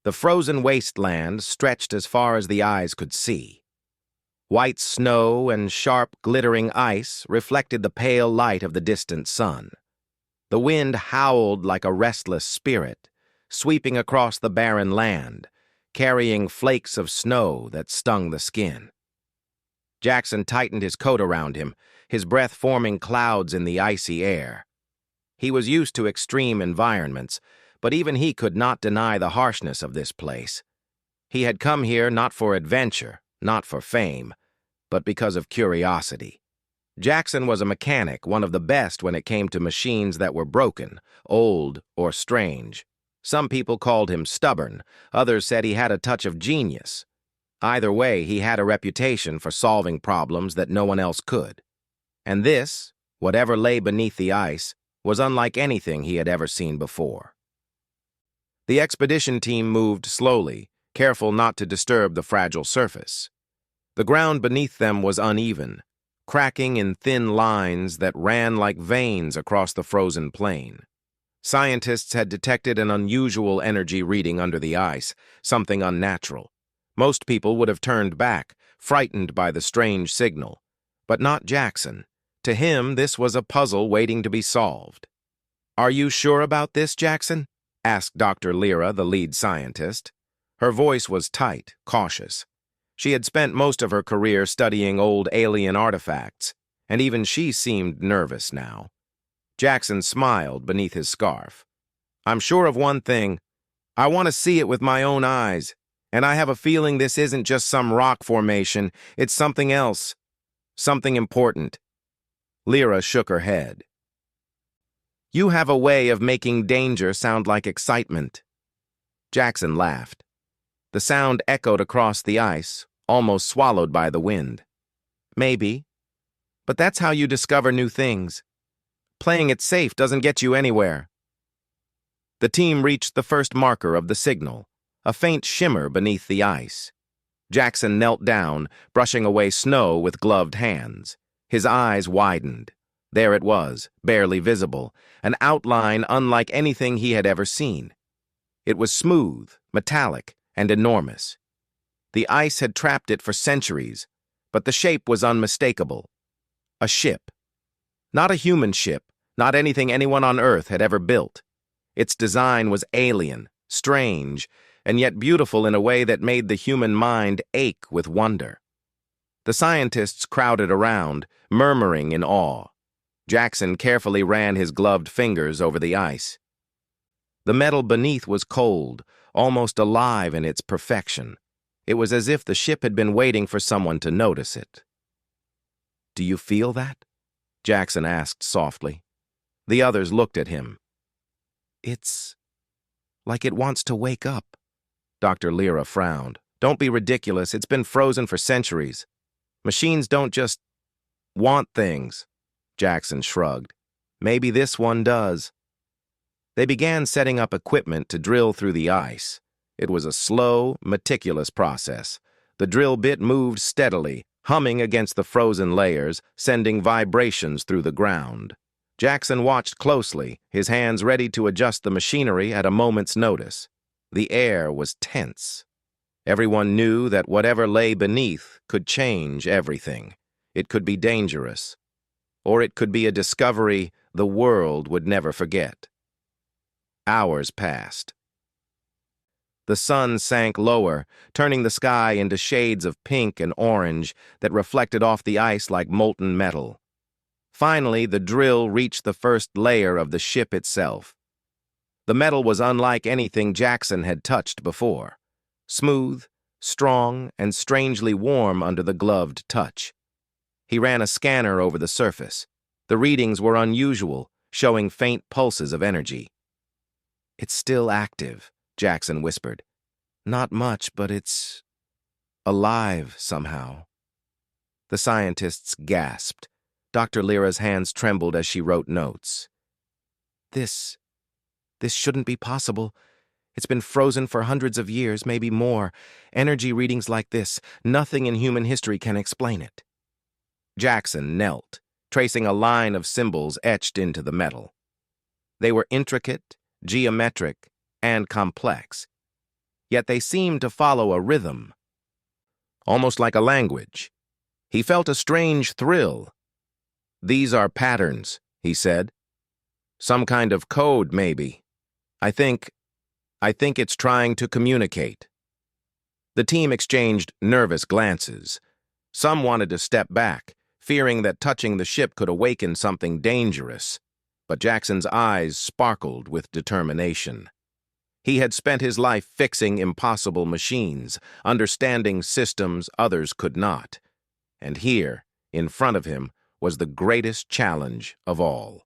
The frozen wasteland stretched as far as the eyes could see. White snow and sharp, glittering ice reflected the pale light of the distant sun. The wind howled like a restless spirit, sweeping across the barren land, carrying flakes of snow that stung the skin. Jackson tightened his coat around him, his breath forming clouds in the icy air. He was used to extreme environments, but even he could not deny the harshness of this place. He had come here not for adventure, not for fame, but because of curiosity. Jackson was a mechanic, one of the best when it came to machines that were broken, old, or strange. Some people called him stubborn, others said he had a touch of genius. Either way, he had a reputation for solving problems that no one else could. And this, whatever lay beneath the ice, was unlike anything he had ever seen before. The expedition team moved slowly, careful not to disturb the fragile surface. The ground beneath them was uneven, cracking in thin lines that ran like veins across the frozen plain. Scientists had detected an unusual energy reading under the ice, something unnatural. Most people would have turned back, frightened by the strange signal. But not Jackson. To him, this was a puzzle waiting to be solved. "Are you sure about this, Jackson?" asked Dr. Lyra, the lead scientist. Her voice was tight, cautious. She had spent most of her career studying old alien artifacts, and even she seemed nervous now. Jackson smiled beneath his scarf. "I'm sure of one thing. I want to see it with my own eyes, and I have a feeling this isn't just some rock formation. It's something else. Something important." Lyra shook her head. "You have a way of making danger sound like excitement." Jackson laughed. The sound echoed across the ice, almost swallowed by the wind. "Maybe. But that's how you discover new things. Playing it safe doesn't get you anywhere." The team reached the first marker of the signal, a faint shimmer beneath the ice. Jackson knelt down, brushing away snow with gloved hands. His eyes widened. There it was, barely visible, an outline unlike anything he had ever seen. It was smooth, metallic, and enormous. The ice had trapped it for centuries, but the shape was unmistakable. A ship. Not a human ship, not anything anyone on Earth had ever built. Its design was alien, strange, and yet beautiful in a way that made the human mind ache with wonder. The scientists crowded around, murmuring in awe. Jackson carefully ran his gloved fingers over the ice. The metal beneath was cold, almost alive in its perfection. It was as if the ship had been waiting for someone to notice it. "Do you feel that?" Jackson asked softly. The others looked at him. "It's like it wants to wake up." Dr. Lyra frowned. "Don't be ridiculous. It's been frozen for centuries. Machines don't just want things." Jackson shrugged. "Maybe this one does." They began setting up equipment to drill through the ice. It was a slow, meticulous process. The drill bit moved steadily, humming against the frozen layers, sending vibrations through the ground. Jackson watched closely, his hands ready to adjust the machinery at a moment's notice. The air was tense. Everyone knew that whatever lay beneath could change everything. It could be dangerous, or it could be a discovery the world would never forget. Hours passed. The sun sank lower, turning the sky into shades of pink and orange that reflected off the ice like molten metal. Finally, the drill reached the first layer of the ship itself. The metal was unlike anything Jackson had touched before. Smooth, strong, and strangely warm under the gloved touch. He ran a scanner over the surface. The readings were unusual, showing faint pulses of energy. "It's still active," Jackson whispered. "Not much, but it's alive somehow." The scientists gasped. Dr. Lyra's hands trembled as she wrote notes. This shouldn't be possible. It's been frozen for hundreds of years, maybe more. Energy readings like this, nothing in human history can explain it." Jackson knelt, tracing a line of symbols etched into the metal. They were intricate, geometric, and complex. yet they seemed to follow a rhythm, almost like a language. He felt a strange thrill. "These are patterns," he said. "Some kind of code, maybe. I think it's trying to communicate." The team exchanged nervous glances. Some wanted to step back, fearing that touching the ship could awaken something dangerous, but Jackson's eyes sparkled with determination. He had spent his life fixing impossible machines, understanding systems others could not. And here, in front of him, was the greatest challenge of all.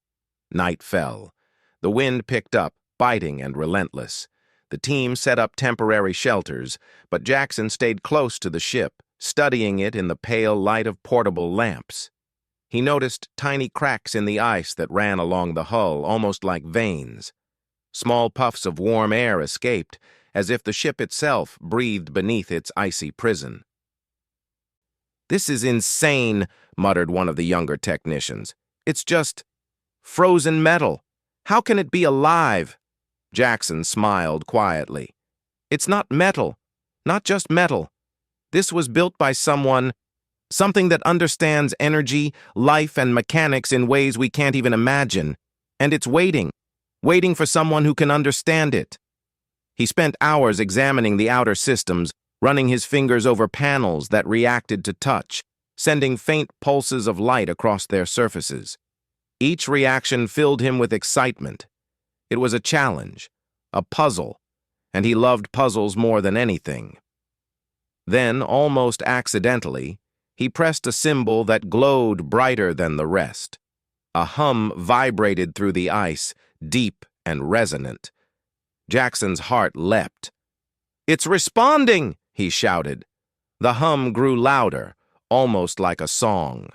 Night fell. The wind picked up, biting and relentless. The team set up temporary shelters, but Jackson stayed close to the ship, studying it in the pale light of portable lamps. He noticed tiny cracks in the ice that ran along the hull, almost like veins. Small puffs of warm air escaped, as if the ship itself breathed beneath its icy prison. "This is insane," muttered one of the younger technicians. "It's just frozen metal. How can it be alive?" Jackson smiled quietly. "It's not metal, not just metal. This was built by something that understands energy, life, and mechanics in ways we can't even imagine. And it's waiting for someone who can understand it." He spent hours examining the outer systems, running his fingers over panels that reacted to touch, sending faint pulses of light across their surfaces. Each reaction filled him with excitement. It was a challenge, a puzzle, and he loved puzzles more than anything. Then, almost accidentally, he pressed a symbol that glowed brighter than the rest. A hum vibrated through the ice, deep and resonant. Jackson's heart leapt. "It's responding!" he shouted. The hum grew louder, almost like a song.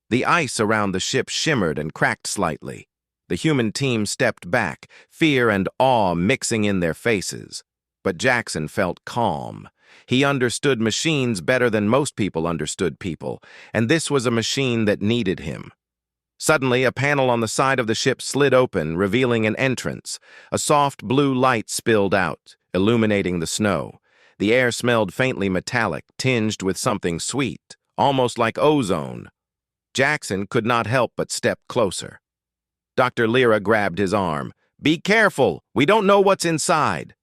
The ice around the ship shimmered and cracked slightly. The human team stepped back, fear and awe mixing in their faces. But Jackson felt calm. He understood machines better than most people understood people, and this was a machine that needed him. Suddenly, a panel on the side of the ship slid open, revealing an entrance. A soft blue light spilled out, illuminating the snow. The air smelled faintly metallic, tinged with something sweet, almost like ozone. Jackson could not help but step closer. Dr. Lyra grabbed his arm. "Be careful! We don't know what's inside."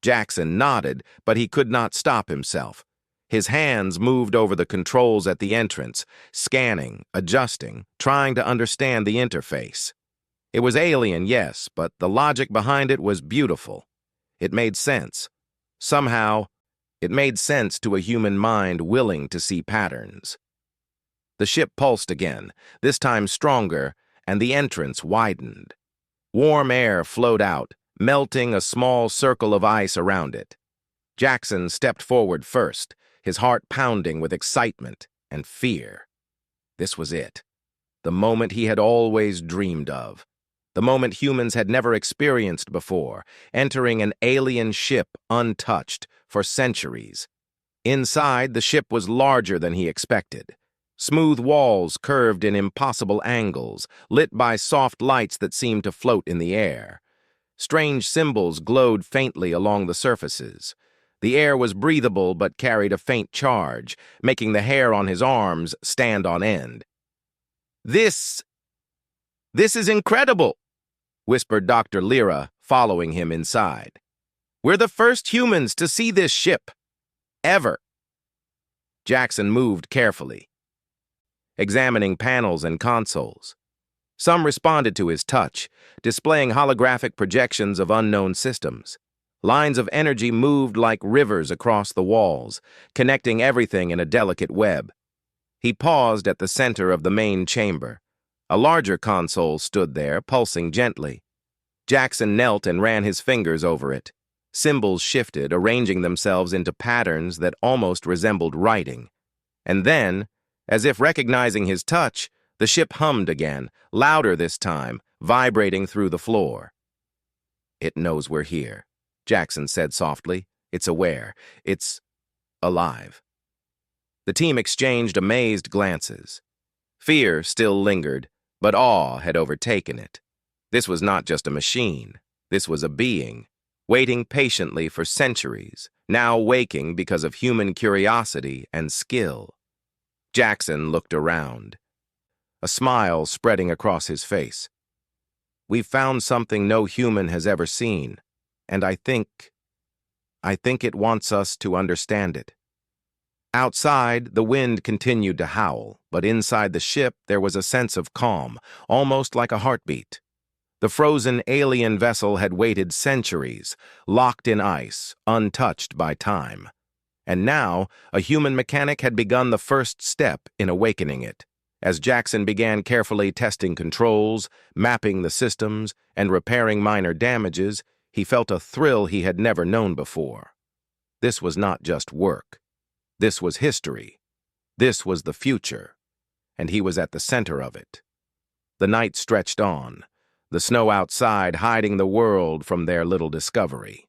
Jackson nodded, but he could not stop himself. His hands moved over the controls at the entrance, scanning, adjusting, trying to understand the interface. It was alien, yes, but the logic behind it was beautiful. It made sense. Somehow, it made sense to a human mind willing to see patterns. The ship pulsed again, this time stronger, and the entrance widened. Warm air flowed out, melting a small circle of ice around it. Jackson stepped forward first, his heart pounding with excitement and fear. This was it, the moment he had always dreamed of, the moment humans had never experienced before, entering an alien ship untouched for centuries. Inside, the ship was larger than he expected. Smooth walls curved in impossible angles, lit by soft lights that seemed to float in the air. Strange symbols glowed faintly along the surfaces. The air was breathable but carried a faint charge, making the hair on his arms stand on end. This is incredible," whispered Dr. Lyra, following him inside. "We're the first humans to see this ship. Ever." Jackson moved carefully, examining panels and consoles. Some responded to his touch, displaying holographic projections of unknown systems. Lines of energy moved like rivers across the walls, connecting everything in a delicate web. He paused at the center of the main chamber. A larger console stood there, pulsing gently. Jackson knelt and ran his fingers over it. Symbols shifted, arranging themselves into patterns that almost resembled writing. And then, as if recognizing his touch, the ship hummed again, louder this time, vibrating through the floor. "It knows we're here," Jackson said softly. "It's aware. It's alive." The team exchanged amazed glances. Fear still lingered, but awe had overtaken it. This was not just a machine. This was a being. waiting patiently for centuries, now waking because of human curiosity and skill. Jackson looked around, a smile spreading across his face. "We've found something no human has ever seen, and I think it wants us to understand it." Outside, the wind continued to howl, but inside the ship there was a sense of calm, almost like a heartbeat. The frozen alien vessel had waited centuries, locked in ice, untouched by time. And now, a human mechanic had begun the first step in awakening it. As Jackson began carefully testing controls, mapping the systems, and repairing minor damages, he felt a thrill he had never known before. This was not just work. This was history. This was the future. And he was at the center of it. The night stretched on, the snow outside hiding the world from their little discovery.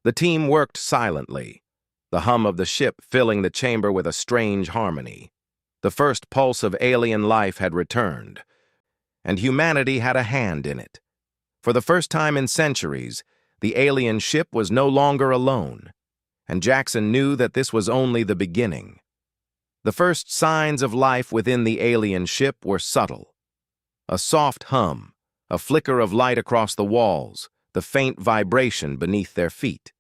The team worked silently, the hum of the ship filling the chamber with a strange harmony. The first pulse of alien life had returned, and humanity had a hand in it. For the first time in centuries, the alien ship was no longer alone, and Jackson knew that this was only the beginning. The first signs of life within the alien ship were subtle. A soft hum, a flicker of light across the walls, the faint vibration beneath their feet.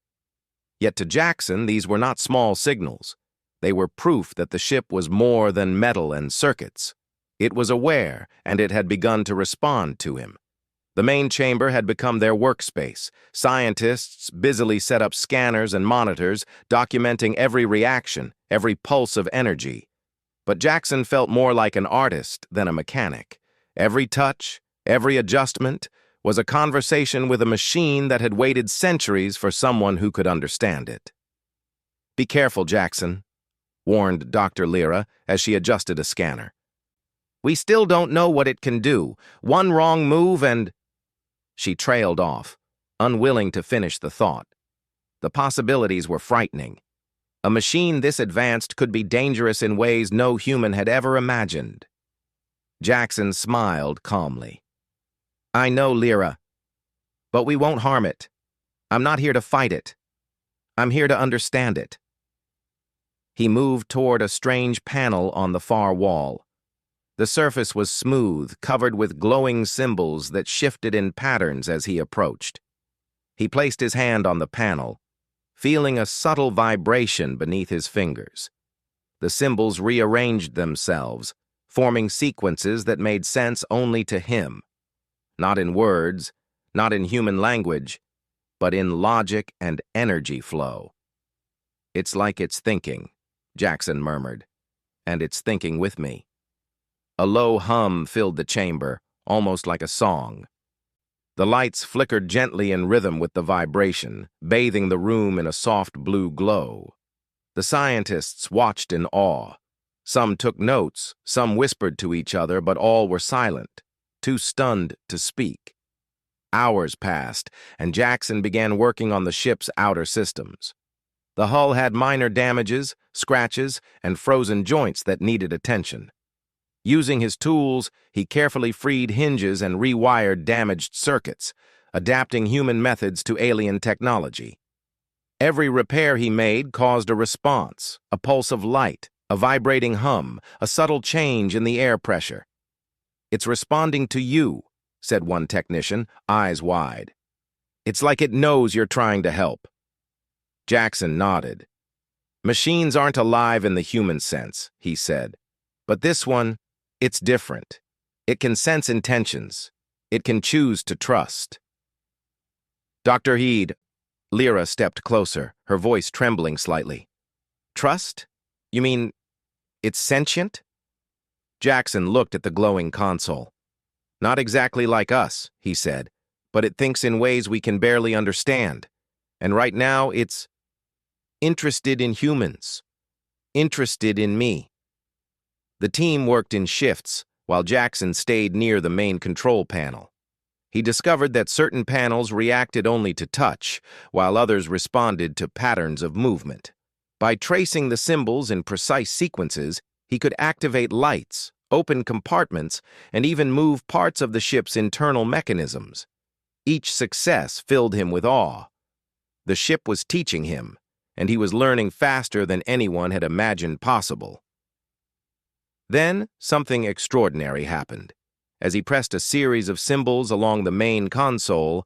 Yet to Jackson, these were not small signals. They were proof that the ship was more than metal and circuits. It was aware, and it had begun to respond to him. The main chamber had become their workspace. Scientists busily set up scanners and monitors, documenting every reaction, every pulse of energy. But Jackson felt more like an artist than a mechanic. Every touch, every adjustment, was a conversation with a machine that had waited centuries for someone who could understand it. "Be careful, Jackson," warned Dr. Lyra as she adjusted a scanner. "We still don't know what it can do. One wrong move and—" She trailed off, unwilling to finish the thought. The possibilities were frightening. A machine this advanced could be dangerous in ways no human had ever imagined. Jackson smiled calmly. "I know, Lyra, but we won't harm it. I'm not here to fight it. I'm here to understand it." He moved toward a strange panel on the far wall. The surface was smooth, covered with glowing symbols that shifted in patterns as he approached. He placed his hand on the panel, feeling a subtle vibration beneath his fingers. The symbols rearranged themselves, forming sequences that made sense only to him. Not in words, not in human language, but in logic and energy flow. "It's like it's thinking," Jackson murmured, "and it's thinking with me." A low hum filled the chamber, almost like a song. The lights flickered gently in rhythm with the vibration, bathing the room in a soft blue glow. The scientists watched in awe. Some took notes, some whispered to each other, but all were silent, too stunned to speak. Hours passed, and Jackson began working on the ship's outer systems. The hull had minor damages, scratches, and frozen joints that needed attention. Using his tools, he carefully freed hinges and rewired damaged circuits, adapting human methods to alien technology. Every repair he made caused a response, a pulse of light, a vibrating hum, a subtle change in the air pressure. "It's responding to you," said one technician, eyes wide. "It's like it knows you're trying to help." Jackson nodded. "Machines aren't alive in the human sense," he said. "But this one, it's different. It can sense intentions. It can choose to trust." "Dr. Heed," Lyra stepped closer, her voice trembling slightly. "Trust? You mean it's sentient?" Jackson looked at the glowing console. "Not exactly like us," he said, "but it thinks in ways we can barely understand. And right now, it's interested in humans. Interested in me." The team worked in shifts, while Jackson stayed near the main control panel. He discovered that certain panels reacted only to touch, while others responded to patterns of movement. By tracing the symbols in precise sequences, he could activate lights, open compartments, and even move parts of the ship's internal mechanisms. Each success filled him with awe, The ship was teaching him, and he was learning faster than anyone had imagined possible. Then, something extraordinary happened. As he pressed a series of symbols along the main console,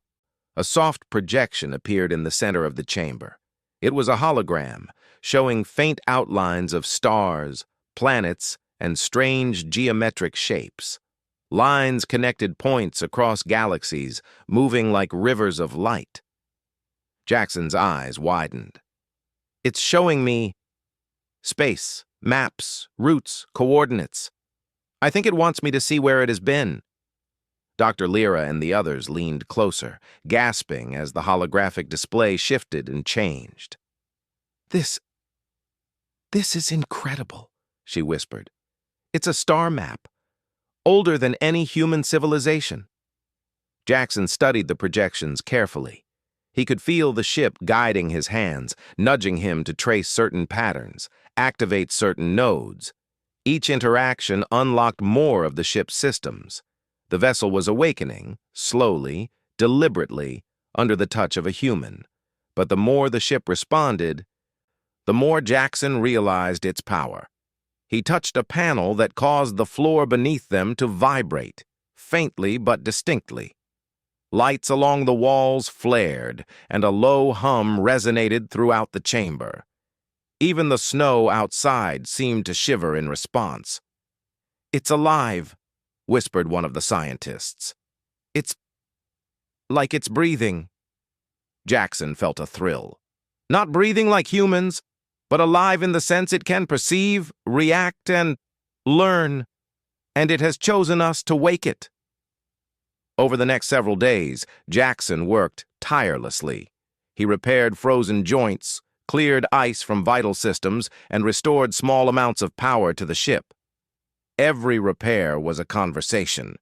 a soft projection appeared in the center of the chamber. It was a hologram, showing faint outlines of stars, planets, and strange geometric shapes. Lines connected points across galaxies, moving like rivers of light. Jackson's eyes widened. It's showing me space, maps, routes, coordinates. I think it wants me to see where it has been. Dr. Lyra and the others leaned closer, gasping as the holographic display shifted and changed. This is incredible, she whispered. It's a star map, older than any human civilization. Jackson studied the projections carefully. He could feel the ship guiding his hands, nudging him to trace certain patterns, activate certain nodes. Each interaction unlocked more of the ship's systems. The vessel was awakening, slowly, deliberately, under the touch of a human. But the more the ship responded, the more Jackson realized its power. He touched a panel that caused the floor beneath them to vibrate, faintly but distinctly. Lights along the walls flared, and a low hum resonated throughout the chamber. Even the snow outside seemed to shiver in response. "It's alive," whispered one of the scientists. "It's like it's breathing." Jackson felt a thrill. Not breathing like humans, but alive in the sense it can perceive, react, and learn. And it has chosen us to wake it. Over the next several days, Jackson worked tirelessly. He repaired frozen joints, cleared ice from vital systems, and restored small amounts of power to the ship. Every repair was a conversation.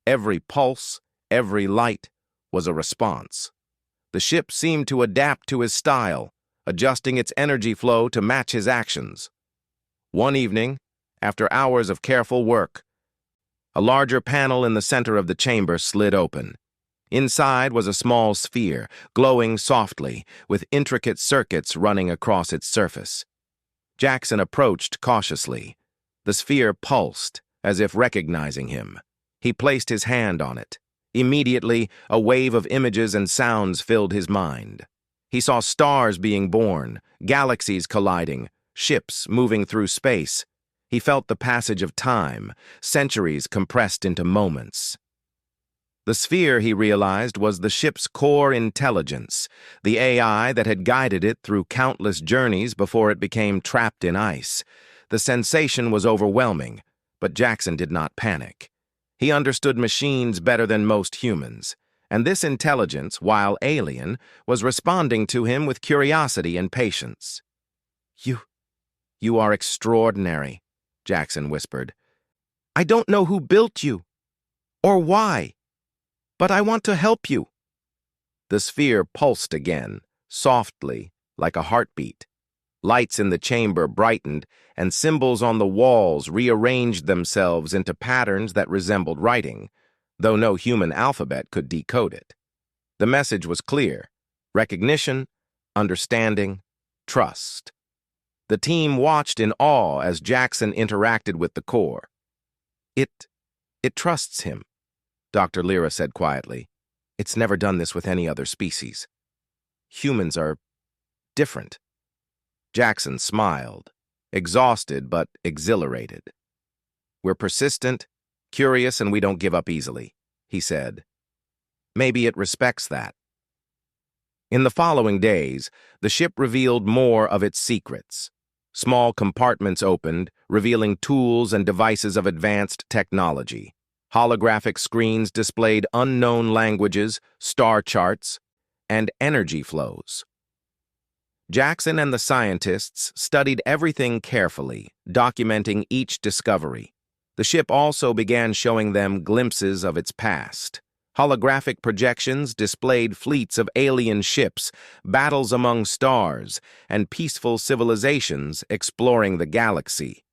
Every pulse, every light was a response. The ship seemed to adapt to his style, adjusting its energy flow to match his actions. One evening, after hours of careful work, a larger panel in the center of the chamber slid open. Inside was a small sphere, glowing softly, with intricate circuits running across its surface. Jackson approached cautiously. The sphere pulsed, as if recognizing him. He placed his hand on it. Immediately, a wave of images and sounds filled his mind. He saw stars being born, galaxies colliding, ships moving through space. He felt the passage of time, centuries compressed into moments. The sphere, he realized, was the ship's core intelligence, the AI that had guided it through countless journeys before it became trapped in ice. The sensation was overwhelming, but Jackson did not panic. He understood machines better than most humans, and this intelligence, while alien, was responding to him with curiosity and patience. You are extraordinary," Jackson whispered. "I don't know who built you, or why, but I want to help you." The sphere pulsed again, softly, like a heartbeat. Lights in the chamber brightened, and symbols on the walls rearranged themselves into patterns that resembled writing, though no human alphabet could decode it. The message was clear: recognition, understanding, trust. The team watched in awe as Jackson interacted with the core. It trusts him," Dr. Lyra said quietly. "It's never done this with any other species. Humans are different." Jackson smiled, exhausted but exhilarated. "We're persistent, curious, and we don't give up easily," he said. "Maybe it respects that." In the following days, the ship revealed more of its secrets. Small compartments opened, revealing tools and devices of advanced technology. Holographic screens displayed unknown languages, star charts, and energy flows. Jackson and the scientists studied everything carefully, documenting each discovery. The ship also began showing them glimpses of its past. Holographic projections displayed fleets of alien ships, battles among stars, and peaceful civilizations exploring the galaxy.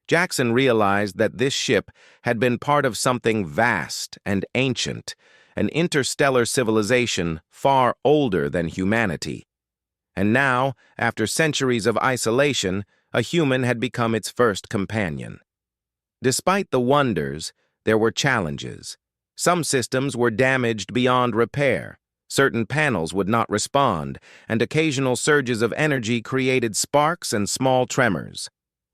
Jackson realized that this ship had been part of something vast and ancient, an interstellar civilization far older than humanity. And now, after centuries of isolation, a human had become its first companion. Despite the wonders, there were challenges. Some systems were damaged beyond repair. Certain panels would not respond, and occasional surges of energy created sparks and small tremors.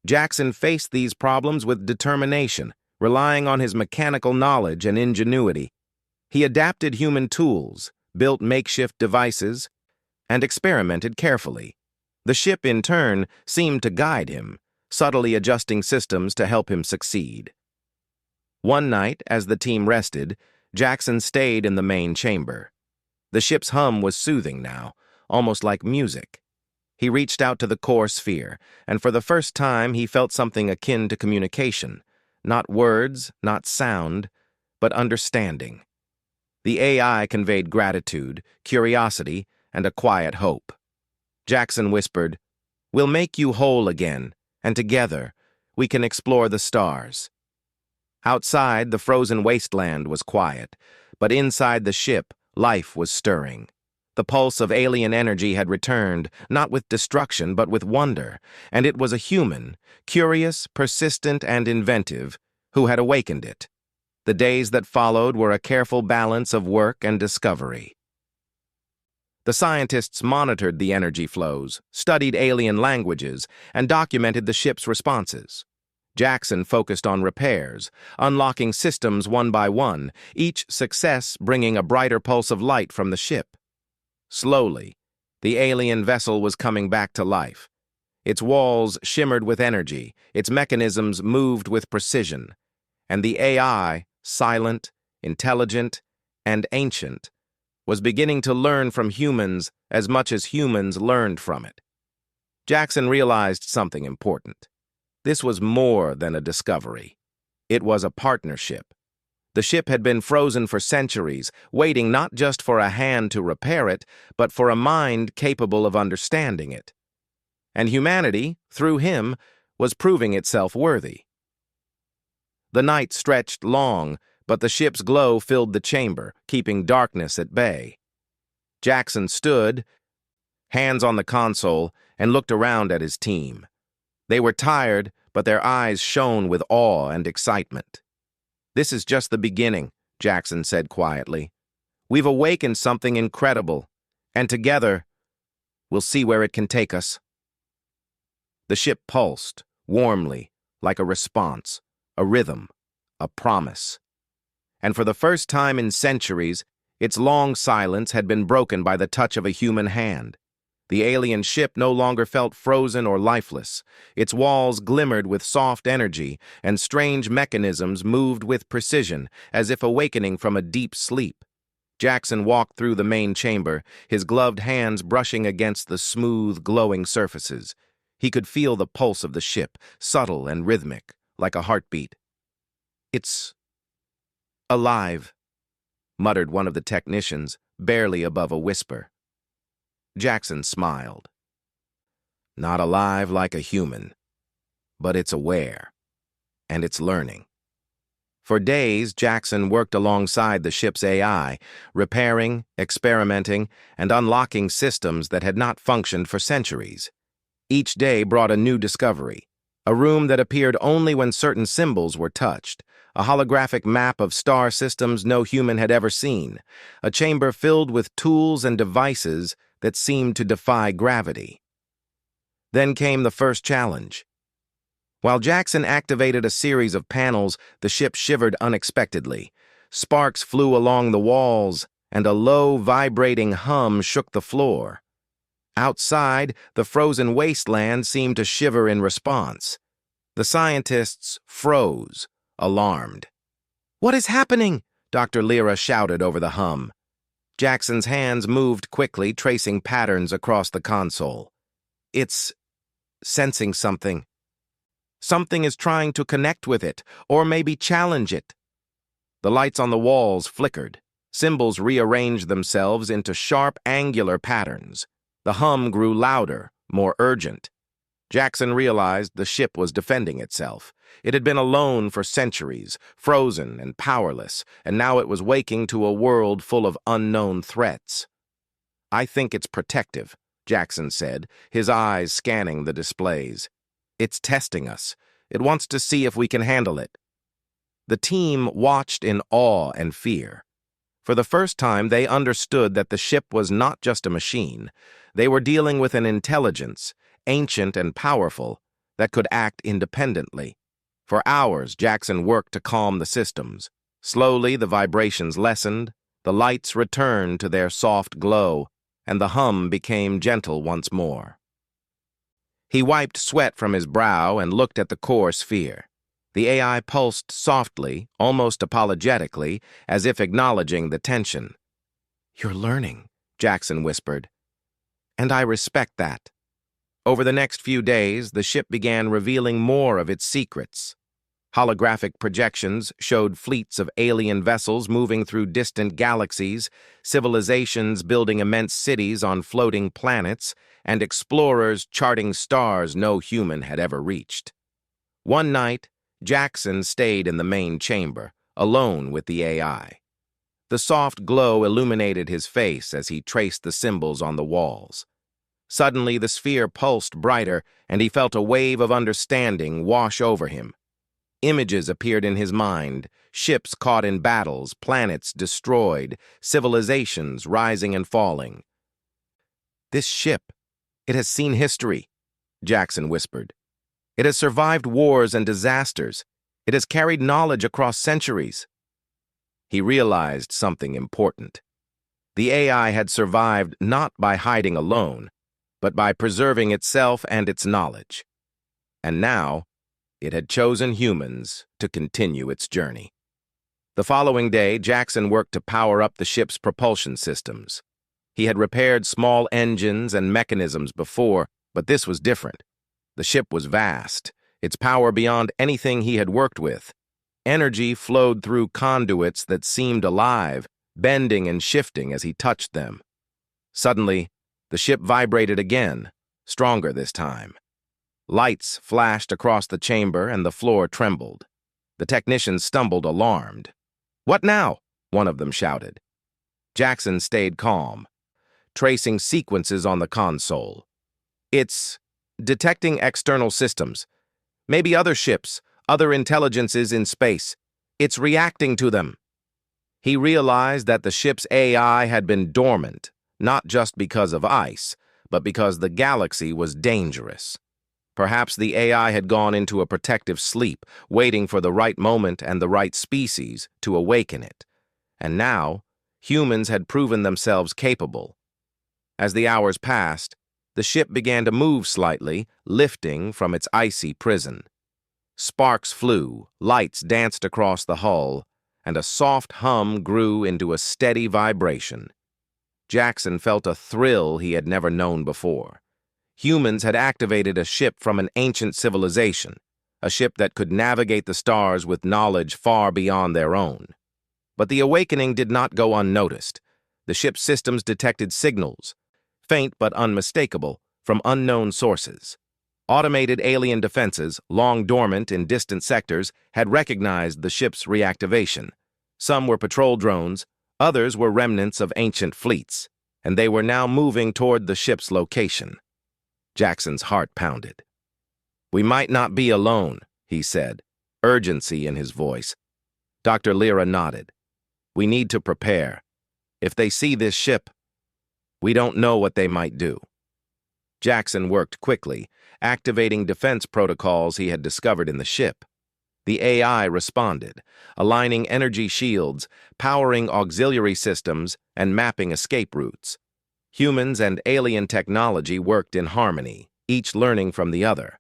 Jackson faced these problems with determination, relying on his mechanical knowledge and ingenuity. He adapted human tools, built makeshift devices, and experimented carefully. The ship, in turn, seemed to guide him, subtly adjusting systems to help him succeed. One night, as the team rested, Jackson stayed in the main chamber. The ship's hum was soothing now, almost like music. He reached out to the core sphere, and for the first time he felt something akin to communication. Not words, not sound, but understanding. The AI conveyed gratitude, curiosity, and a quiet hope. Jackson whispered, "We'll make you whole again, and together we can explore the stars." Outside, the frozen wasteland was quiet, but inside the ship, life was stirring. The pulse of alien energy had returned, not with destruction but with wonder, and it was a human, curious, persistent, and inventive, who had awakened it. The days that followed were a careful balance of work and discovery. The scientists monitored the energy flows, studied alien languages, and documented the ship's responses. Jackson focused on repairs, unlocking systems one by one, each success bringing a brighter pulse of light from the ship. Slowly, the alien vessel was coming back to life. Its walls shimmered with energy, its mechanisms moved with precision, and the AI, silent, intelligent, and ancient, was beginning to learn from humans as much as humans learned from it. Jackson realized something important. This was more than a discovery. It was a partnership. The ship had been frozen for centuries, waiting not just for a hand to repair it, but for a mind capable of understanding it. And humanity, through him, was proving itself worthy. The night stretched long, but the ship's glow filled the chamber, keeping darkness at bay. Jackson stood, hands on the console, and looked around at his team. They were tired, but their eyes shone with awe and excitement. "This is just the beginning," Jackson said quietly. "We've awakened something incredible, and together, we'll see where it can take us." The ship pulsed, warmly, like a response, a rhythm, a promise. And for the first time in centuries, its long silence had been broken by the touch of a human hand. The alien ship no longer felt frozen or lifeless. Its walls glimmered with soft energy, and strange mechanisms moved with precision, as if awakening from a deep sleep. Jackson walked through the main chamber, his gloved hands brushing against the smooth, glowing surfaces. He could feel the pulse of the ship, subtle and rhythmic, like a heartbeat. "It's alive," muttered one of the technicians, barely above a whisper. Jackson smiled. "Not alive like a human, but it's aware, and it's learning." For days, Jackson worked alongside the ship's AI, repairing, experimenting, and unlocking systems that had not functioned for centuries. Each day brought a new discovery, a room that appeared only when certain symbols were touched, a holographic map of star systems no human had ever seen, a chamber filled with tools and devices that seemed to defy gravity. Then came the first challenge. While Jackson activated a series of panels, the ship shivered unexpectedly. Sparks flew along the walls, and a low, vibrating hum shook the floor. Outside, the frozen wasteland seemed to shiver in response. The scientists froze, alarmed. "What is happening?" Dr. Lyra shouted over the hum. Jackson's hands moved quickly, tracing patterns across the console. "It's sensing something. Something is trying to connect with it, or maybe challenge it." The lights on the walls flickered. Symbols rearranged themselves into sharp, angular patterns. The hum grew louder, more urgent. Jackson realized the ship was defending itself. It had been alone for centuries, frozen and powerless, and now it was waking to a world full of unknown threats. "I think it's protective," Jackson said, his eyes scanning the displays. "It's testing us. It wants to see if we can handle it." The team watched in awe and fear. For the first time, they understood that the ship was not just a machine. They were dealing with an intelligence, ancient and powerful, that could act independently. For hours, Jackson worked to calm the systems. Slowly, the vibrations lessened, the lights returned to their soft glow, and the hum became gentle once more. He wiped sweat from his brow and looked at the core sphere. The AI pulsed softly, almost apologetically, as if acknowledging the tension. "You're learning," Jackson whispered. "And I respect that." Over the next few days, the ship began revealing more of its secrets. Holographic projections showed fleets of alien vessels moving through distant galaxies, civilizations building immense cities on floating planets, and explorers charting stars no human had ever reached. One night, Jackson stayed in the main chamber, alone with the AI. The soft glow illuminated his face as he traced the symbols on the walls. Suddenly, the sphere pulsed brighter, and he felt a wave of understanding wash over him. Images appeared in his mind, ships caught in battles, planets destroyed, civilizations rising and falling. "This ship, it has seen history," Jackson whispered. "It has survived wars and disasters. It has carried knowledge across centuries." He realized something important. The AI had survived not by hiding alone, but by preserving itself and its knowledge. And now, it had chosen humans to continue its journey. The following day, Jackson worked to power up the ship's propulsion systems. He had repaired small engines and mechanisms before, but this was different. The ship was vast, its power beyond anything he had worked with. Energy flowed through conduits that seemed alive, bending and shifting as he touched them. Suddenly, the ship vibrated again, stronger this time. Lights flashed across the chamber and the floor trembled. The technicians stumbled, alarmed. "What now?" one of them shouted. Jackson stayed calm, tracing sequences on the console. "It's detecting external systems. Maybe other ships, other intelligences in space. It's reacting to them." He realized that the ship's AI had been dormant, not just because of ice, but because the galaxy was dangerous. Perhaps the AI had gone into a protective sleep, waiting for the right moment and the right species to awaken it. And now, humans had proven themselves capable. As the hours passed, the ship began to move slightly, lifting from its icy prison. Sparks flew, lights danced across the hull, and a soft hum grew into a steady vibration. Jackson felt a thrill he had never known before. Humans had activated a ship from an ancient civilization, a ship that could navigate the stars with knowledge far beyond their own. But the awakening did not go unnoticed. The ship's systems detected signals, faint but unmistakable, from unknown sources. Automated alien defenses, long dormant in distant sectors, had recognized the ship's reactivation. Some were patrol drones, others were remnants of ancient fleets, and they were now moving toward the ship's location. Jackson's heart pounded. "We might not be alone," he said, urgency in his voice. Dr. Lyra nodded. "We need to prepare. If they see this ship, we don't know what they might do." Jackson worked quickly, activating defense protocols he had discovered in the ship. The AI responded, aligning energy shields, powering auxiliary systems, and mapping escape routes. Humans and alien technology worked in harmony, each learning from the other.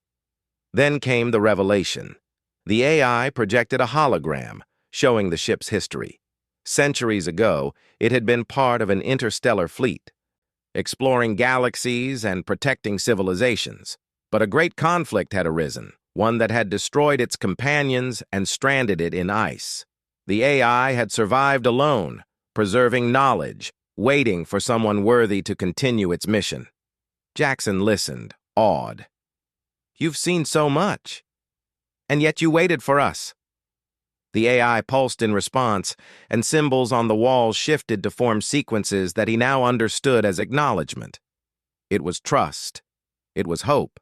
Then came the revelation. The AI projected a hologram, showing the ship's history. Centuries ago, it had been part of an interstellar fleet, exploring galaxies and protecting civilizations. But a great conflict had arisen, one that had destroyed its companions and stranded it in ice. The AI had survived alone, preserving knowledge, waiting for someone worthy to continue its mission. Jackson listened, awed. "You've seen so much." And yet you waited for us. The AI pulsed in response, and symbols on the walls shifted to form sequences that he now understood as acknowledgement. It was trust. It was hope.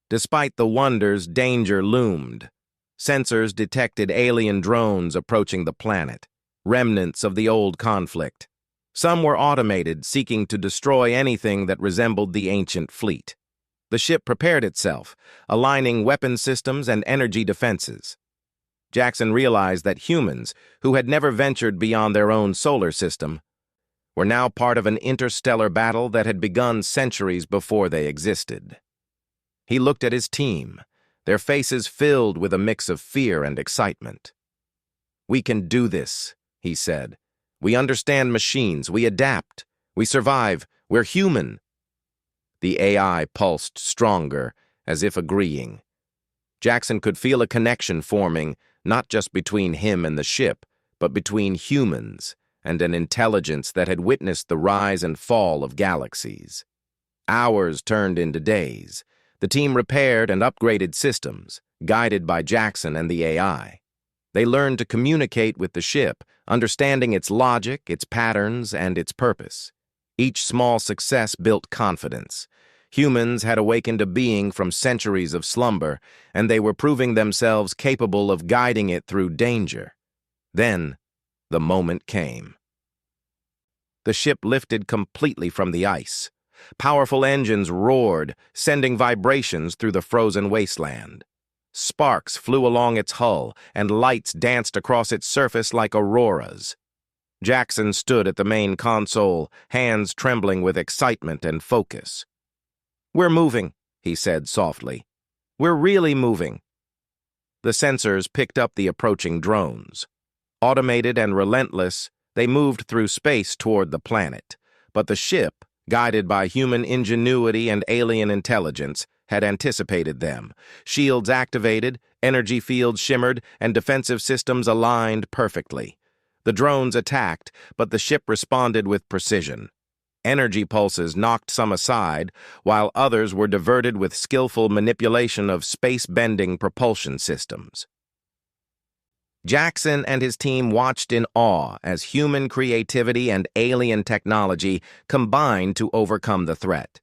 Despite the wonders, danger loomed. Sensors detected alien drones approaching the planet, remnants of the old conflict. Some were automated, seeking to destroy anything that resembled the ancient fleet. The ship prepared itself, aligning weapon systems and energy defenses. Jackson realized that humans, who had never ventured beyond their own solar system, were now part of an interstellar battle that had begun centuries before they existed. He looked at his team, their faces filled with a mix of fear and excitement. "We can do this," he said. "We understand machines, we adapt, we survive, we're human." The AI pulsed stronger, as if agreeing. Jackson could feel a connection forming, not just between him and the ship, but between humans and an intelligence that had witnessed the rise and fall of galaxies. Hours turned into days. The team repaired and upgraded systems, guided by Jackson and the AI. They learned to communicate with the ship, understanding its logic, its patterns, and its purpose. Each small success built confidence. Humans had awakened a being from centuries of slumber, and they were proving themselves capable of guiding it through danger. Then, the moment came. The ship lifted completely from the ice. Powerful engines roared, sending vibrations through the frozen wasteland. Sparks flew along its hull, and lights danced across its surface like auroras. Jackson stood at the main console, hands trembling with excitement and focus. "We're moving," he said softly. "We're really moving." The sensors picked up the approaching drones. Automated and relentless, they moved through space toward the planet. But the ship, guided by human ingenuity and alien intelligence, had anticipated them. Shields activated, energy fields shimmered, and defensive systems aligned perfectly. The drones attacked, but the ship responded with precision. Energy pulses knocked some aside, while others were diverted with skillful manipulation of space-bending propulsion systems. Jackson and his team watched in awe as human creativity and alien technology combined to overcome the threat.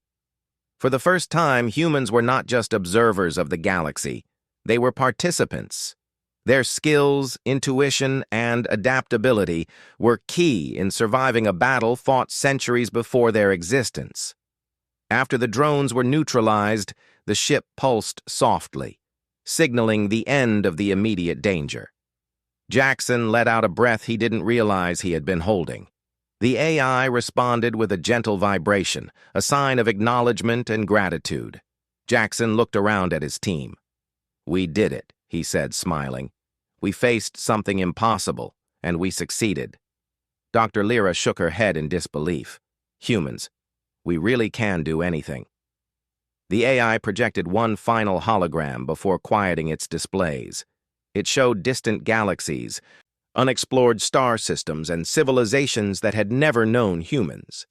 For the first time, humans were not just observers of the galaxy. They were participants. Their skills, intuition, and adaptability were key in surviving a battle fought centuries before their existence. After the drones were neutralized, the ship pulsed softly, signaling the end of the immediate danger. Jackson let out a breath he didn't realize he had been holding. The AI responded with a gentle vibration, a sign of acknowledgement and gratitude. Jackson looked around at his team. "We did it," he said, smiling. "We faced something impossible, and we succeeded." Dr. Lyra shook her head in disbelief. "Humans, we really can do anything." The AI projected one final hologram before quieting its displays. It showed distant galaxies, unexplored star systems, and civilizations that had never known humans.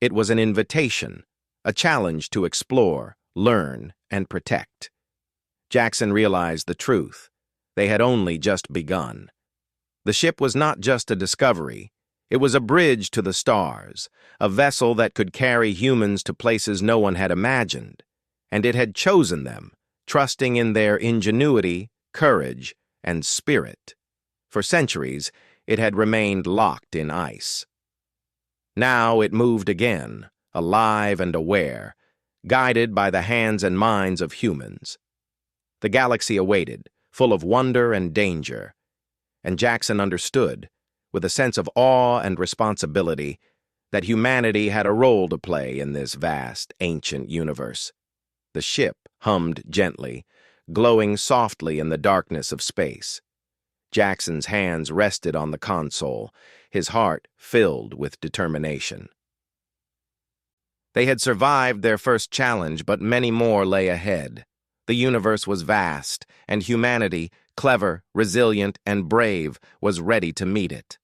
It was an invitation, a challenge to explore, learn, and protect. Jackson realized the truth. They had only just begun. The ship was not just a discovery. It was a bridge to the stars, a vessel that could carry humans to places no one had imagined. And it had chosen them, trusting in their ingenuity, courage, and spirit. For centuries, it had remained locked in ice. Now it moved again, alive and aware, guided by the hands and minds of humans. The galaxy awaited, full of wonder and danger, and Jackson understood, with a sense of awe and responsibility, that humanity had a role to play in this vast, ancient universe. The ship hummed gently, glowing softly in the darkness of space. Jackson's hands rested on the console, his heart filled with determination. They had survived their first challenge, but many more lay ahead. The universe was vast, and humanity, clever, resilient, and brave, was ready to meet it.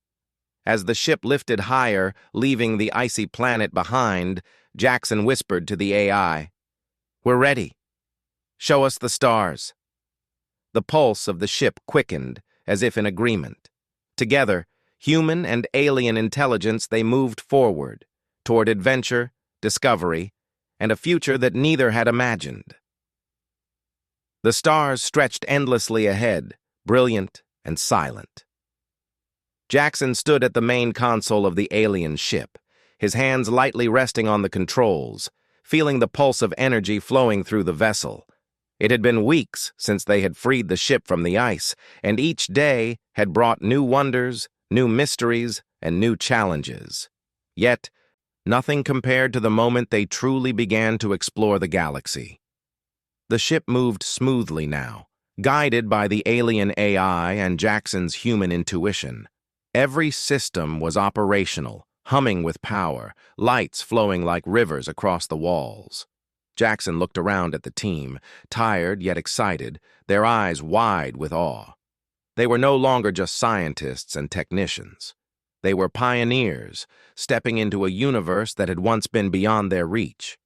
As the ship lifted higher, leaving the icy planet behind, Jackson whispered to the AI, "We're ready. Show us the stars." The pulse of the ship quickened, as if in agreement. Together, human and alien intelligence, they moved forward, toward adventure, discovery, and a future that neither had imagined. The stars stretched endlessly ahead, brilliant and silent. Jackson stood at the main console of the alien ship, his hands lightly resting on the controls, feeling the pulse of energy flowing through the vessel. It had been weeks since they had freed the ship from the ice, and each day had brought new wonders, new mysteries, and new challenges. Yet, nothing compared to the moment they truly began to explore the galaxy. The ship moved smoothly now, guided by the alien AI and Jackson's human intuition. Every system was operational, humming with power, lights flowing like rivers across the walls. Jackson looked around at the team, tired yet excited, their eyes wide with awe. They were no longer just scientists and technicians. They were pioneers, stepping into a universe that had once been beyond their reach.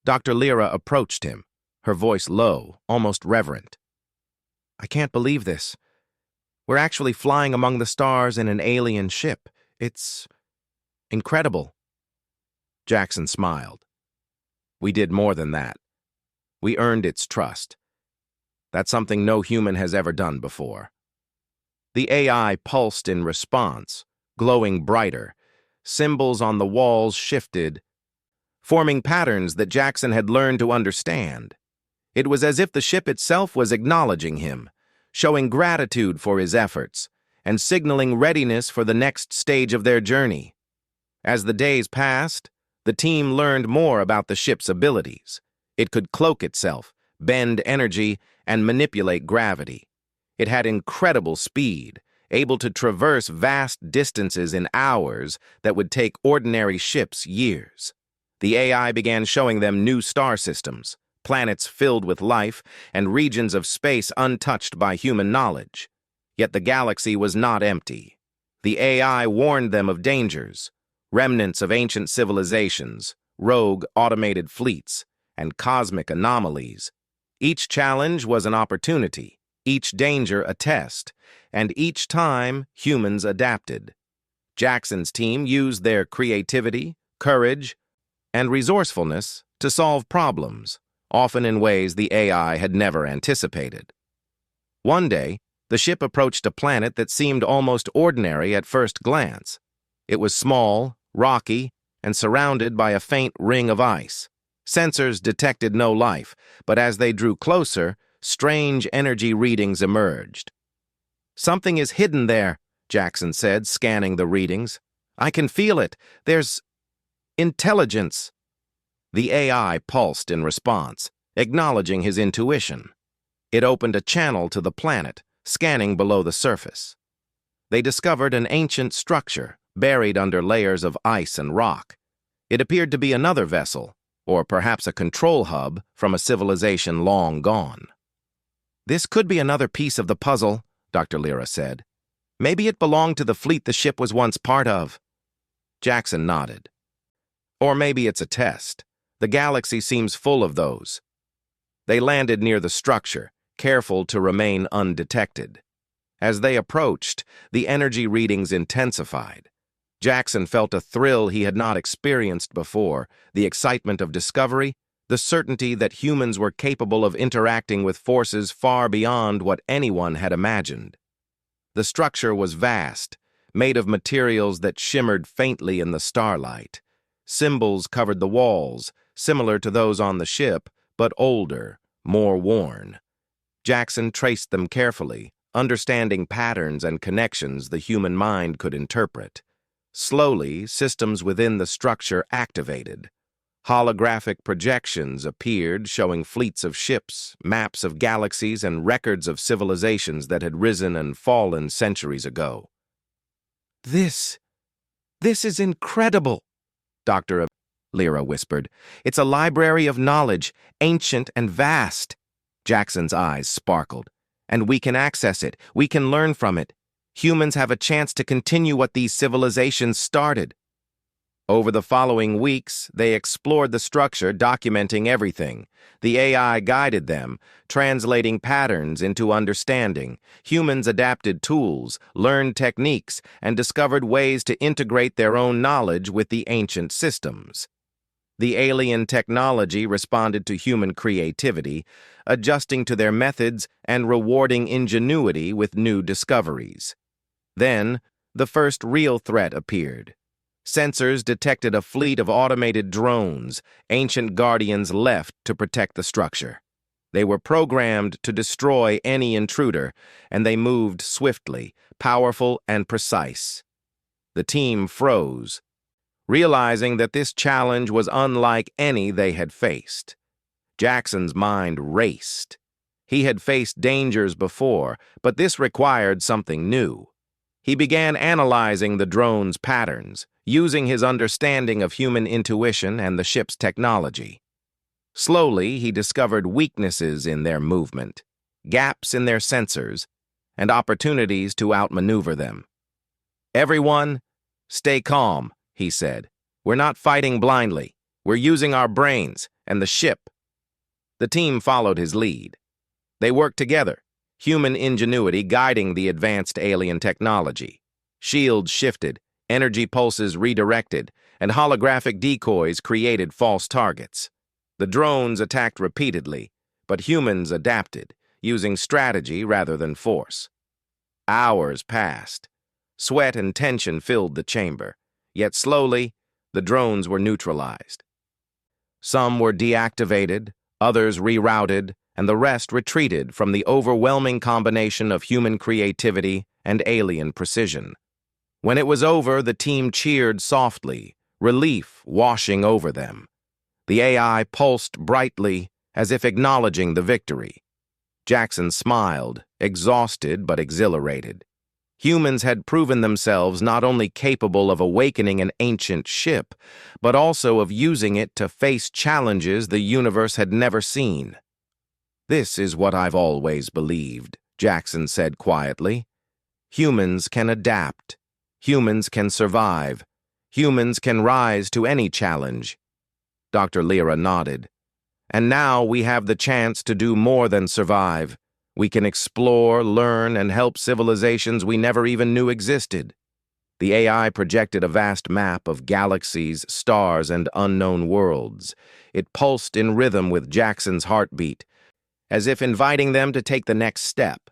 Dr. Lyra approached him, her voice low, almost reverent. "I can't believe this. We're actually flying among the stars in an alien ship. It's incredible." Jackson smiled. "We did more than that. We earned its trust. That's something no human has ever done before." The AI pulsed in response, glowing brighter. Symbols on the walls shifted, forming patterns that Jackson had learned to understand. It was as if the ship itself was acknowledging him, showing gratitude for his efforts, and signaling readiness for the next stage of their journey. As the days passed, the team learned more about the ship's abilities. It could cloak itself, bend energy, and manipulate gravity. It had incredible speed, able to traverse vast distances in hours that would take ordinary ships years. The AI began showing them new star systems, planets filled with life, and regions of space untouched by human knowledge. Yet the galaxy was not empty. The AI warned them of dangers, remnants of ancient civilizations, rogue automated fleets, and cosmic anomalies. Each challenge was an opportunity, each danger a test, and each time humans adapted. Jackson's team used their creativity, courage, and resourcefulness to solve problems, often in ways the AI had never anticipated. One day, the ship approached a planet that seemed almost ordinary at first glance. It was small, rocky, and surrounded by a faint ring of ice. Sensors detected no life, but as they drew closer, strange energy readings emerged. "Something is hidden there," Jackson said, scanning the readings. "I can feel it. There's intelligence." The AI pulsed in response, acknowledging his intuition. It opened a channel to the planet, scanning below the surface. They discovered an ancient structure, buried under layers of ice and rock. It appeared to be another vessel, or perhaps a control hub from a civilization long gone. "This could be another piece of the puzzle," Dr. Lyra said. "Maybe it belonged to the fleet the ship was once part of." Jackson nodded. "Or maybe it's a test. The galaxy seems full of those." They landed near the structure, careful to remain undetected. As they approached, the energy readings intensified. Jackson felt a thrill he had not experienced before, the excitement of discovery, the certainty that humans were capable of interacting with forces far beyond what anyone had imagined. The structure was vast, made of materials that shimmered faintly in the starlight. Symbols covered the walls, similar to those on the ship, but older, more worn. Jackson traced them carefully, understanding patterns and connections the human mind could interpret. Slowly, systems within the structure activated. Holographic projections appeared, showing fleets of ships, maps of galaxies, and records of civilizations that had risen and fallen centuries ago. This is incredible," Dr. Lyra whispered. "It's a library of knowledge, ancient and vast." Jackson's eyes sparkled. "And we can access it. We can learn from it. Humans have a chance to continue what these civilizations started." Over the following weeks, they explored the structure, documenting everything. The AI guided them, translating patterns into understanding. Humans adapted tools, learned techniques, and discovered ways to integrate their own knowledge with the ancient systems. The alien technology responded to human creativity, adjusting to their methods and rewarding ingenuity with new discoveries. Then, the first real threat appeared. Sensors detected a fleet of automated drones. Ancient guardians left to protect the structure. They were programmed to destroy any intruder, and they moved swiftly, powerful, and precise. The team froze, realizing that this challenge was unlike any they had faced. Jackson's mind raced. He had faced dangers before, but this required something new. He began analyzing the drone's patterns, using his understanding of human intuition and the ship's technology. Slowly, he discovered weaknesses in their movement, gaps in their sensors, and opportunities to outmaneuver them. "Everyone, stay calm," he said. "We're not fighting blindly. We're using our brains and the ship." The team followed his lead. They worked together, human ingenuity guiding the advanced alien technology. Shields shifted, energy pulses redirected, and holographic decoys created false targets. The drones attacked repeatedly, but humans adapted, using strategy rather than force. Hours passed. Sweat and tension filled the chamber, yet slowly, the drones were neutralized. Some were deactivated, others rerouted, and the rest retreated from the overwhelming combination of human creativity and alien precision. When it was over, the team cheered softly, relief washing over them. The AI pulsed brightly, as if acknowledging the victory. Jackson smiled, exhausted but exhilarated. Humans had proven themselves not only capable of awakening an ancient ship, but also of using it to face challenges the universe had never seen. "This is what I've always believed," Jackson said quietly. "Humans can adapt. Humans can survive. Humans can rise to any challenge." Dr. Lyra nodded. "And now we have the chance to do more than survive. We can explore, learn, and help civilizations we never even knew existed." The AI projected a vast map of galaxies, stars, and unknown worlds. It pulsed in rhythm with Jackson's heartbeat, as if inviting them to take the next step.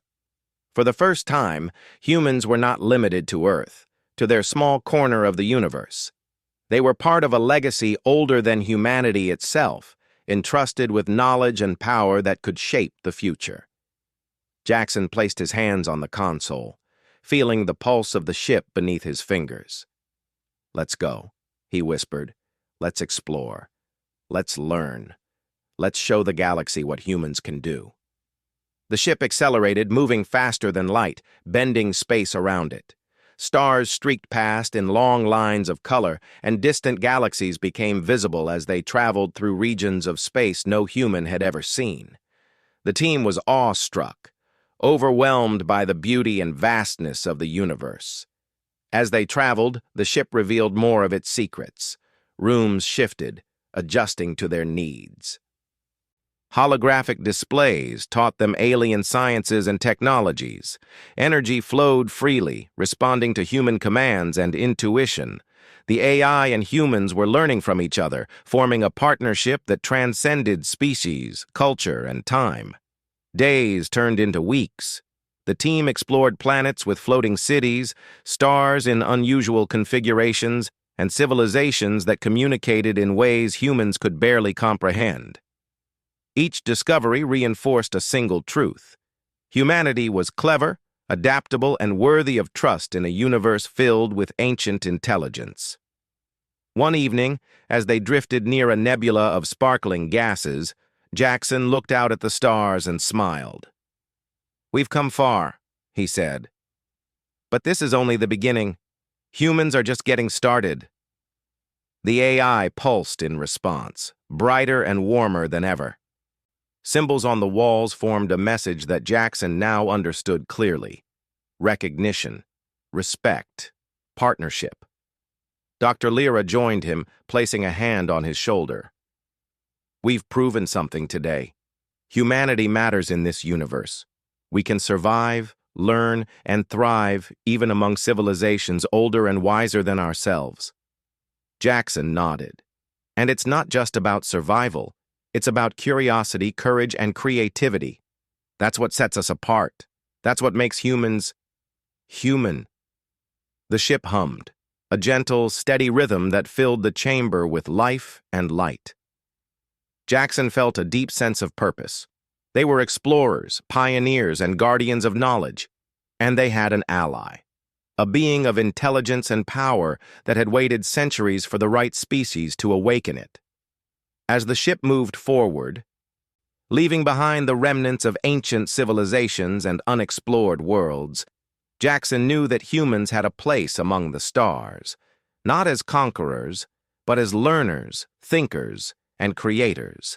For the first time, humans were not limited to Earth, to their small corner of the universe. They were part of a legacy older than humanity itself, entrusted with knowledge and power that could shape the future. Jackson placed his hands on the console, feeling the pulse of the ship beneath his fingers. "Let's go," he whispered. "Let's explore. Let's learn. Let's show the galaxy what humans can do." The ship accelerated, moving faster than light, bending space around it. Stars streaked past in long lines of color, and distant galaxies became visible as they traveled through regions of space no human had ever seen. The team was awestruck, overwhelmed by the beauty and vastness of the universe. As they traveled, the ship revealed more of its secrets. Rooms shifted, adjusting to their needs. Holographic displays taught them alien sciences and technologies. Energy flowed freely, responding to human commands and intuition. The AI and humans were learning from each other, forming a partnership that transcended species, culture, and time. Days turned into weeks. The team explored planets with floating cities, stars in unusual configurations, and civilizations that communicated in ways humans could barely comprehend. Each discovery reinforced a single truth. Humanity was clever, adaptable, and worthy of trust in a universe filled with ancient intelligence. One evening, as they drifted near a nebula of sparkling gases, Jackson looked out at the stars and smiled. "We've come far," he said. "But this is only the beginning. Humans are just getting started." The AI pulsed in response, brighter and warmer than ever. Symbols on the walls formed a message that Jackson now understood clearly: recognition, respect, partnership. Dr. Lyra joined him, placing a hand on his shoulder. We've proven something today. Humanity matters in this universe. We can survive, learn, and thrive even among civilizations older and wiser than ourselves. Jackson nodded. And it's not just about survival. It's about curiosity, courage, and creativity. That's what sets us apart. That's what makes humans human. The ship hummed, a gentle, steady rhythm that filled the chamber with life and light. Jackson felt a deep sense of purpose. They were explorers, pioneers, and guardians of knowledge, and they had an ally, a being of intelligence and power that had waited centuries for the right species to awaken it. As the ship moved forward, leaving behind the remnants of ancient civilizations and unexplored worlds, Jackson knew that humans had a place among the stars, not as conquerors, but as learners, thinkers, and creators.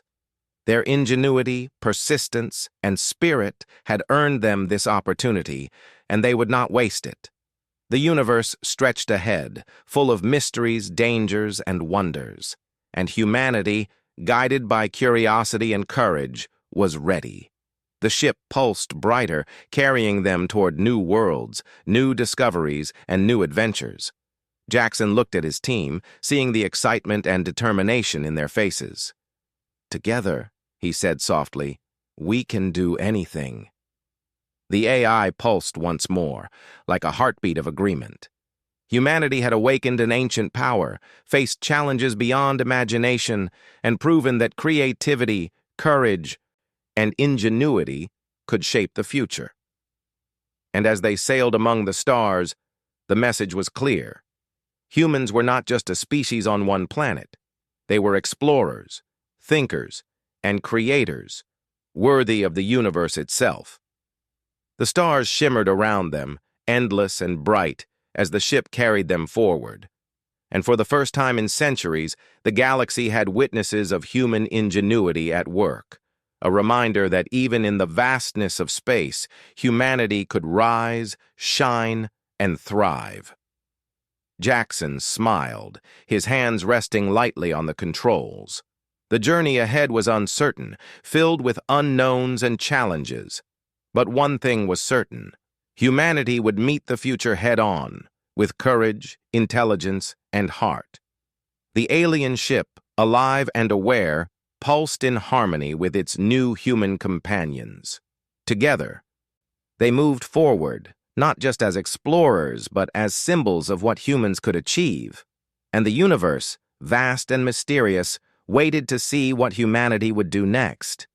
Their ingenuity, persistence, and spirit had earned them this opportunity, and they would not waste it. The universe stretched ahead, full of mysteries, dangers, and wonders, and humanity, guided by curiosity and courage, was ready. The ship pulsed brighter, carrying them toward new worlds, new discoveries, and new adventures. Jackson looked at his team, seeing the excitement and determination in their faces. Together, he said softly, we can do anything. The AI pulsed once more, like a heartbeat of agreement. Humanity had awakened an ancient power, faced challenges beyond imagination, and proven that creativity, courage, and ingenuity could shape the future. And as they sailed among the stars, the message was clear. Humans were not just a species on one planet. They were explorers, thinkers, and creators, worthy of the universe itself. The stars shimmered around them, endless and bright, as the ship carried them forward. And for the first time in centuries, the galaxy had witnesses of human ingenuity at work, a reminder that even in the vastness of space, humanity could rise, shine, and thrive. Jackson smiled, his hands resting lightly on the controls. The journey ahead was uncertain, filled with unknowns and challenges. But one thing was certain: humanity would meet the future head-on, with courage, intelligence, and heart. The alien ship, alive and aware, pulsed in harmony with its new human companions. Together, they moved forward, not just as explorers, but as symbols of what humans could achieve. And the universe, vast and mysterious, waited to see what humanity would do next.